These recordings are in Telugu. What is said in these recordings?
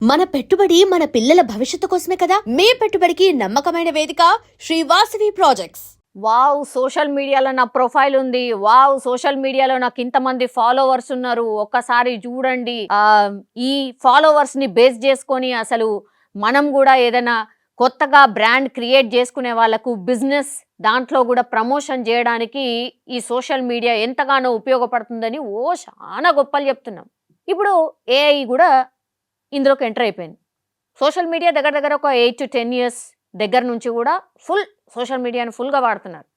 మన పెట్టుబడి మన పిల్లల భవిష్యత్తు కోసమే కదా. మీ పెట్టుబడికి నమ్మకమైన వేదిక శ్రీవాసవి ప్రాజెక్ట్స్. వావ్! సోషల్ మీడియాలో నా ప్రొఫైల్ ఉంది. వావ్! సోషల్ మీడియాలో నాకు ఇంతమంది ఫాలోవర్స్ ఉన్నారు. ఒక్కసారి చూడండి. ఈ ఫాలోవర్స్‌ని బేస్ చేసుకొని అసలు మనం గూడా ఏదైనా కొత్తగా బ్రాండ్ క్రియేట్ చేసుకునే వాళ్ళకు బిజినెస్ దాంట్లో గూడా ప్రమోషన్ జేయడానికి ఈ సోషల్ మీడియా ఎంతగానో ఉపయోగపడుతుందని చాలా గొప్పలు చెప్తున్నాం. ఇప్పుడు ఏఐ గూడా ఇందులోకి ఎంటర్ అయిపోయింది. సోషల్ మీడియా దగ్గర దగ్గర ఒక 8-10 ఇయర్స్ దగ్గర నుంచి కూడా ఫుల్ సోషల్ మీడియాని ఫుల్‌గా వాడుతున్నారు.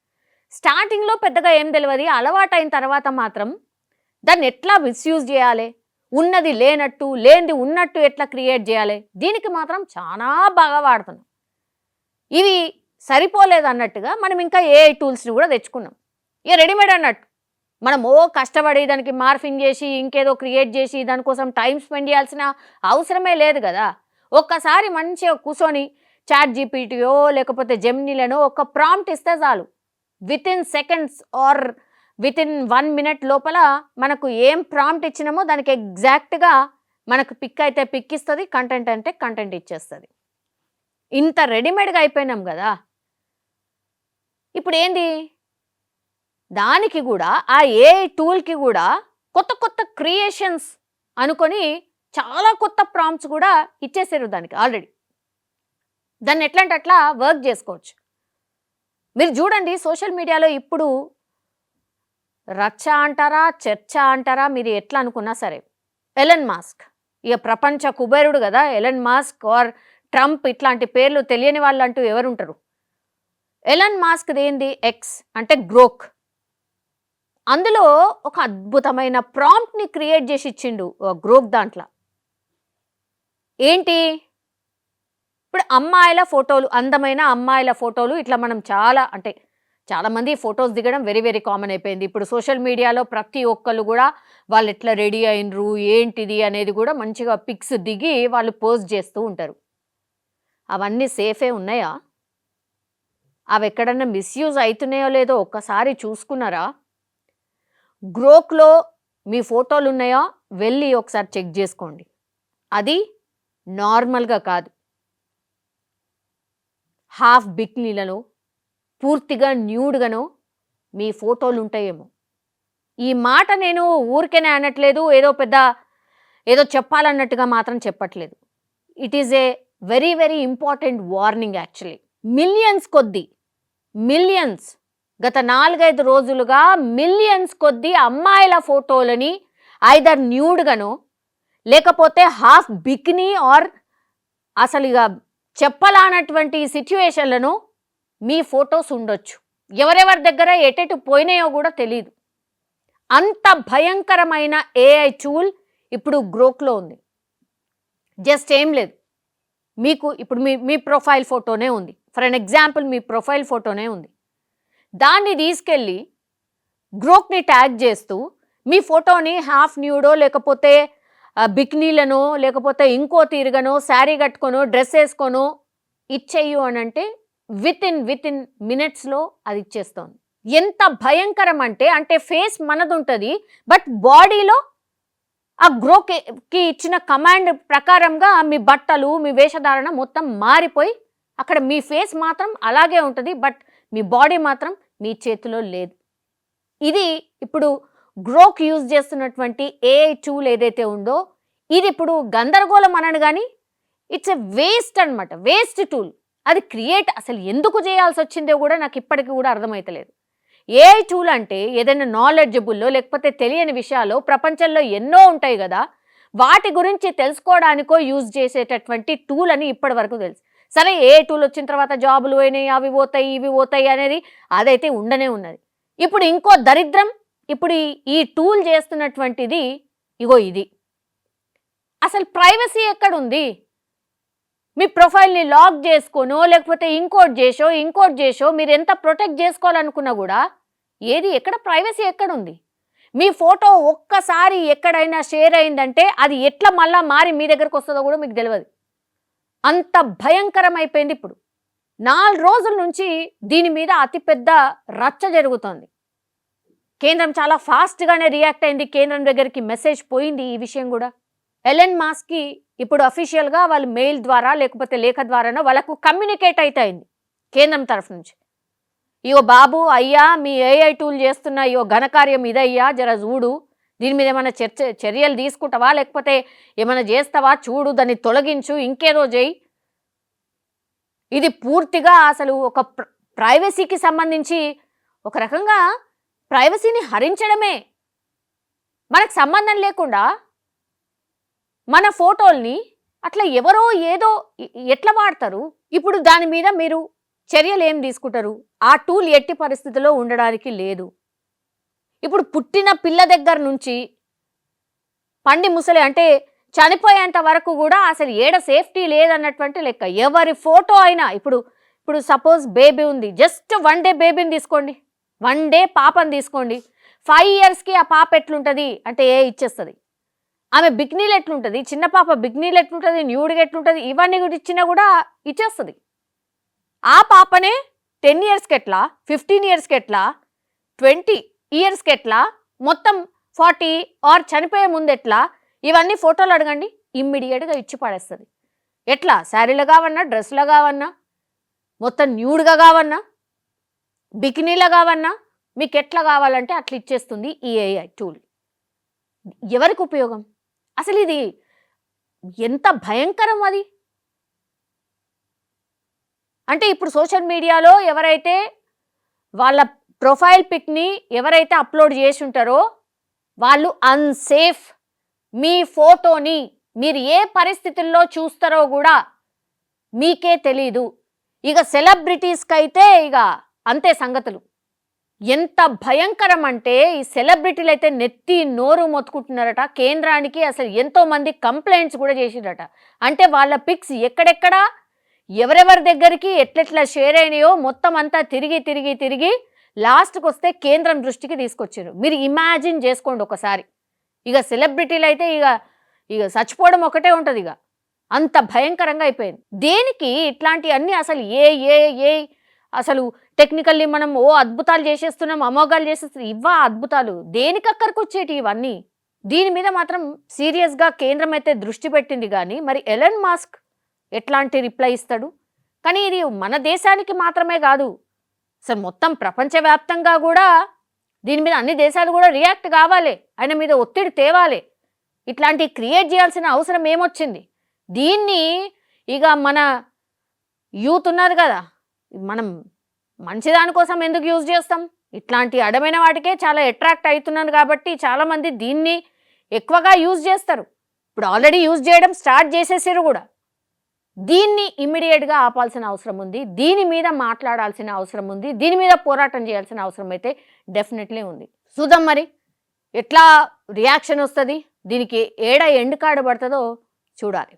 స్టార్టింగ్‌లో పెద్దగా ఏం తెలవది. అలవాటైన తర్వాత మాత్రం దాన్ని ఎట్లా మిస్‌యూజ్ చేయాలి, ఉన్నది లేనట్టు, లేనిది ఉన్నట్టు ఎట్లా క్రియేట్ చేయాలి, దీనికి మాత్రం చాలా బాగా వాడుతున్నాం. ఇవి సరిపోలేదన్నట్టుగా మనం ఇంకా ఏఐ టూల్స్‌ని కూడా తెచ్చుకున్నాం. ఇక రెడీమేడ్ అన్నట్టు. మనం కష్టపడి దానికి మార్ఫింగ్ చేసి, ఇంకేదో క్రియేట్ చేసి, దానికోసం టైం స్పెండ్ చేయాల్సిన అవసరమే లేదు కదా! ఒక్కసారి మంచిగా కూర్చొని చాట్ జీపీటీయో లేకపోతే జెమినీలనో ఒక ప్రాంప్ట్ ఇస్తే చాలు. Within seconds are within 1 minute లోపల మనకు ఏం ప్రాంప్ట్ ఇచ్చినామో దానికి ఎగ్జాక్ట్‌గా మనకు పిక్ అయితే పిక్ ఇస్తది. కంటెంట్ అంటే కంటెంట్ ఇచ్చేస్తది. ఇంత రెడీమేడ్‌గా అయిపోయినాం గదా! ఇప్పుడేంది? దానికి గూడా ఆ ఏఐ టూల్‌కి గూడా కొత్త కొత్త క్రియేషన్స్ అనుకొని చాలా కొత్త ప్రాంప్ట్స్ గూడా ఇచ్చేసారు దానికి ఆల్రెడీ. దాన్ని ఎట్లంటే అట్లా వర్క్ జేసుకోవచ్చు. మీరు జూడండి సోషల్ మీడియాలో ఇప్పుడు రచ్చ అంటారా, చర్చ అంటారా, మీరు ఎట్లా అనుకున్నా సరే. ఎలన్ మాస్క్ ఇక ప్రపంచ కుబేరుడు గదా! ఎలన్ మాస్క్ ఆర్ ట్రంప్ ఇట్లాంటి పేర్లు తెలియని వాళ్ళంటూ ఎవరుంటరు? ఎలన్ మాస్క్‌దేంది ఎక్స్ అంటే గ్రోక్. అందులో ఒక అద్భుతమైన ప్రాంప్ట్‌ని క్రియేట్ చేసి ఇచ్చిండు గ్రోక్ దాంట్లో. ఏంటి? ఇప్పుడు అమ్మాయిల ఫోటోలు, అందమైన అమ్మాయిల ఫోటోలు ఇట్లా మనం చాలామంది ఫోటోస్ దిగడం వెరీ వెరీ కామన్ అయిపోయింది. ఇప్పుడు సోషల్ మీడియాలో ప్రతి ఒక్కళ్ళు కూడా వాళ్ళు ఎట్లా రెడీ అయినరు, ఏంటిది అనేది కూడా మంచిగా పిక్స్ దిగి వాళ్ళు పోస్ట్ చేస్తూ ఉంటారు. అవన్నీ సేఫే ఉన్నాయా? అవి ఎక్కడన్నా మిస్‌యూజ్ అయితున్నాయో లేదో ఒక్కసారి చూసుకున్నారా? గ్రోక్‌లో మీ ఫోటోలున్నాయా? వెళ్ళి ఒకసారి చెక్ జేసుకోండి. అది నార్మల్‌గా కాదు. హాఫ్ బికినీలలో, పూర్తిగా న్యూడ్‌గానో మీ ఫోటోలుంటాయేమో. ఈ మాట నేను ఊరికేనే అనట్లేదు. ఏదో చెప్పాలన్నట్టుగా మాత్రం చెప్పట్లేదు. It is a very very important warning actually. Millions గత 4-5 రోజులుగా మిలియన్స్ కొద్దీ అమ్మాయిల ఫోటోలని ఐదర్ న్యూడ్‌గానో లేకపోతే హాఫ్ బికినీ ఆర్ అసలు ఇక చెప్పలానటువంటి సిట్యుయేషన్‌లను మీ ఫోటోస్ ఉండొచ్చు. ఎవరెవరి దగ్గర ఎటెటు పోయినాయో కూడా తెలీదు. అంత భయంకరమైన ఏఐ టూల్ ఇప్పుడు గ్రోక్‌లో ఉంది. జస్ట్ ఏం లేదు. మీకు ఇప్పుడు మీ ప్రొఫైల్ ఫోటోనే ఉంది. ఫర్ ఎన్ ఎగ్జాంపుల్ మీ ప్రొఫైల్ ఫోటోనే ఉంది. దాన్ని తీసుకెళ్ళి గ్రోక్‌ని ట్యాగ్ చేస్తూ మీ ఫోటోని హాఫ్ న్యూడో లేకపోతే బికినీలనో లేకపోతే ఇంకో తీరుగానో శారీ కట్టుకొనో డ్రెస్ వేసుకోనో ఇచ్చేయు అని అంటే వితిన్ మినిట్స్‌లో అది ఇచ్చేస్తోంది. ఎంత భయంకరం అంటే ఫేస్ మనదుంటది. బట్ బాడీలో ఆ గ్రోక్‌కి ఇచ్చిన కమాండ్ ప్రకారంగా మీ బట్టలు, మీ వేషధారణ మొత్తం మారిపోయి అక్కడ మీ ఫేస్ మాత్రం అలాగే ఉంటది. బట్ మీ బాడీ మాత్రం మీ చేతిలో లేదు. ఇది ఇప్పుడు గ్రోక్ యూజ్ చేస్తున్నటువంటి ఏఐ టూల్ ఏదైతే ఉందో ఇది ఇప్పుడు గందరగోళం అనను గానీ ఇట్స్ ఎ వేస్ట్ అనమాట. Waste tool. అది క్రియేట్ అసలు ఎందుకు చేయాల్సి వచ్చిందో కూడా నాకు ఇప్పటికి కూడా అర్థమైతలేదు. ఏఐ టూల్ అంటే ఏదైనా నాలెడ్జబుల్లో లేకపోతే తెలియని విషయాలు ప్రపంచంలో ఎన్నో ఉంటాయి కదా, వాటి గురించి తెలుసుకోవడానికో యూజ్ చేసేటటువంటి టూల్ అని ఇప్పటి వరకు తెలుసు. సరే ఏ టూల్ వచ్చిన తర్వాత జాబులు పోయినాయి, అవి పోతాయి, ఇవి పోతాయి అనేది అదైతే ఉండనే ఉన్నది. ఇప్పుడు ఇంకో దరిద్రం, ఇప్పుడు ఈ టూల్ చేస్తున్నటువంటిది ఇగో ఇది. అసలు ప్రైవసీ ఎక్కడుంది? మీ ప్రొఫైల్‌ని లాక్ చేసుకోనో లేకపోతే ఇంకోటి చేసో మీరు ఎంత ప్రొటెక్ట్ చేసుకోవాలనుకున్నా కూడా ఎక్కడ ప్రైవసీ ఎక్కడుంది? మీ ఫోటో ఒక్కసారి ఎక్కడైనా షేర్ అయిందంటే అది ఎట్లా మళ్ళా మారి మీ దగ్గరకు వస్తుందో కూడా మీకు తెలియదు. అంత భయంకరం అయిపోయింది ఇప్పుడు. 4 రోజుల నుంచి దీని మీద అతిపెద్ద రచ్చ జరుగుతోంది. కేంద్రం చాలా ఫాస్ట్‌గానే రియాక్ట్ అయింది. కేంద్రం దగ్గరికి మెసేజ్ పోయింది ఈ విషయం కూడా. ఎలన్ మాస్క్కి ఇప్పుడు అఫీషియల్గా వాళ్ళు మెయిల్ ద్వారా లేకపోతే లేఖ ద్వారానో వాళ్ళకు కమ్యూనికేట్ అయితే అయింది కేంద్రం తరఫు నుంచి. ఇగో బాబు అయ్యా మీ ఏఐ టూల్ చేస్తున్న ఇగో ఘనకార్యం ఇదయ్యా జర చూడు, దీని మీద ఏమైనా చర్యలు తీసుకుంటావా లేకపోతే ఏమైనా చేస్తావా చూడు, దాన్ని తొలగించు, ఇంకేదో చేయి. ఇది పూర్తిగా అసలు ఒక ప్రైవసీకి సంబంధించి ఒక రకంగా ప్రైవసీని హరించడమే. మనకు సంబంధం లేకుండా మన ఫోటోల్ని అట్లా ఎవరో ఏదో ఎట్లా వాడతారు. ఇప్పుడు దాని మీద మీరు చర్యలు ఏం తీసుకుంటారు? ఆ టూల్ ఎట్టి పరిస్థితిలో ఉండడానికి లేదు. ఇప్పుడు పుట్టిన పిల్ల దగ్గర నుంచి పండి ముసలి అంటే చనిపోయేంత వరకు కూడా అసలు ఏడ సేఫ్టీ లేదన్నటువంటి లెక్క. ఎవరి ఫోటో అయినా ఇప్పుడు సపోజ్ బేబీ ఉంది, జస్ట్ 1 డే బేబీని తీసుకోండి, 1 డే పాపని తీసుకోండి. 5 ఇయర్స్కి ఆ పాప ఎట్లుంటుంది అంటే ఇచ్చేస్తుంది. ఆమె బిగ్నీలు ఎట్లుంటుంది, చిన్న పాప బిగ్నీలు ఎట్లుంటుంది, న్యూడ్గా ఎట్లుంటుంది, ఇవన్నీ కూడా ఇచ్చినా కూడా ఇచ్చేస్తుంది. ఆ పాపనే 10 ఇయర్స్కి ఎట్లా, 15 ఇయర్స్కి ఎట్లా, 20 ఇయర్స్కి ఎట్లా, మొత్తం 40 ఆర్ చనిపోయే ముందు ఎట్లా, ఇవన్నీ ఫోటోలు అడగండి, ఇమ్మీడియట్గా ఇచ్చి పడేస్తుంది. ఎట్లా, శారీలో కావన్నా, డ్రెస్లో కావన్నా, మొత్తం న్యూడ్గా కావన్నా, బికినీలో కావన్నా, మీకు ఎట్లా కావాలంటే అట్లా ఇచ్చేస్తుంది ఈ ఏఐ టూల్. ఎవరికి ఉపయోగం? అసలు ఇది ఎంత భయంకరం అది. అంటే ఇప్పుడు సోషల్ మీడియాలో ఎవరైతే వాళ్ళ ప్రొఫైల్ పిక్ని ఎవరైతే అప్లోడ్ చేసి ఉంటారో వాళ్ళు అన్సేఫ్. మీ ఫోటోని మీరు ఏ పరిస్థితుల్లో చూస్తారో కూడా మీకే తెలీదు. ఇక సెలబ్రిటీస్కి అయితే ఇక అంతే సంగతులు. ఎంత భయంకరం అంటే ఈ సెలబ్రిటీలు అయితే నెత్తి నోరు మొత్తుకుంటున్నారట. కేంద్రానికి అసలు ఎంతోమంది కంప్లైంట్స్ కూడా చేసిరట. అంటే వాళ్ళ పిక్స్ ఎక్కడెక్కడ ఎవరెవరి దగ్గరికి ఎట్లెట్లా షేర్ అయినాయో మొత్తం అంతా తిరిగి తిరిగి తిరిగి లాస్ట్కి వస్తే కేంద్రం దృష్టికి తీసుకొచ్చారు. మీరు ఇమాజిన్ చేసుకోండి ఒకసారి. ఇక సెలబ్రిటీలు అయితే ఇక చచ్చిపోవడం ఒకటే ఉంటుంది. ఇక అంత భయంకరంగా అయిపోయింది. దేనికి ఇట్లాంటివన్నీ అసలు ఏ అసలు టెక్నికల్లీ మనం అద్భుతాలు చేసేస్తున్నాం, అమోఘాలు చేసేస్తున్నాం. ఇవా అద్భుతాలు దేనికి అక్కడికి వచ్చేటి ఇవన్నీ? దీని మీద మాత్రం సీరియస్గా కేంద్రం అయితే దృష్టి పెట్టింది. కానీ మరి ఎలన్ మాస్క్ ఎట్లాంటి రిప్లై ఇస్తాడు? కానీ ఇది మన దేశానికి మాత్రమే కాదు, అసలు మొత్తం ప్రపంచవ్యాప్తంగా కూడా దీని మీద అన్ని దేశాలు కూడా రియాక్ట్ కావాలి, ఆయన మీద ఒత్తిడి తేవాలి. ఇట్లాంటి క్రియేట్ చేయాల్సిన అవసరం ఏమొచ్చింది? దీన్ని ఇక మన యూత్ ఉన్నారు కదా, మనం మంచిదానికోసం ఎందుకు యూజ్ చేస్తాం? ఇట్లాంటి అడమైన వాటికే చాలా అట్రాక్ట్ అవుతున్నారు కాబట్టి చాలామంది దీన్ని ఎక్కువగా యూజ్ చేస్తారు. ఇప్పుడు ఆల్రెడీ యూజ్ చేయడం స్టార్ట్ చేసేసారు కూడా. దీన్ని ఇమ్మీడియట్గా ఆపాల్సిన అవసరం ఉంది. దీని మీద మాట్లాడాల్సిన అవసరం ఉంది. దీని మీద పోరాటం చేయాల్సిన అవసరం అయితే డెఫినెట్లీ ఉంది. చూద్దాం మరి ఎట్లా రియాక్షన్ వస్తుంది, దీనికి ఏడ ఎండ్ కార్డు పడుతుందో చూడాలి.